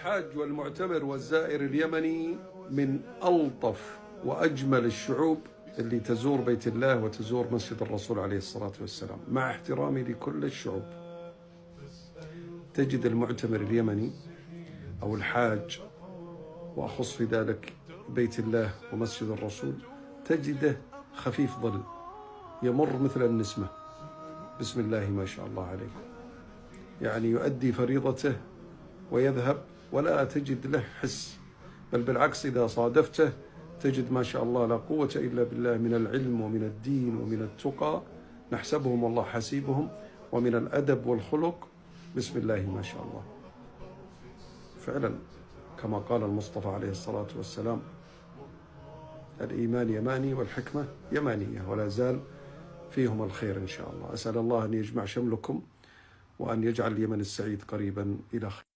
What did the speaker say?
الحاج والمعتمر والزائر اليمني من ألطف وأجمل الشعوب اللي تزور بيت الله وتزور مسجد الرسول عليه الصلاة والسلام. مع احترامي لكل الشعوب، تجد المعتمر اليمني أو الحاج، وأخص في ذلك بيت الله ومسجد الرسول، تجده خفيف ظل، يمر مثل النسمة، بسم الله ما شاء الله عليكم، يعني يؤدي فريضته ويذهب ولا تجد له حس، بل بالعكس إذا صادفته تجد ما شاء الله لا قوة إلا بالله من العلم ومن الدين ومن التقى، نحسبهم والله حسيبهم، ومن الأدب والخلق، بسم الله ما شاء الله. فعلا كما قال المصطفى عليه الصلاة والسلام: الإيمان يماني والحكمة يمانية، ولا زال فيهم الخير إن شاء الله. أسأل الله أن يجمع شملكم وأن يجعل اليمن السعيد قريبا إلى خير.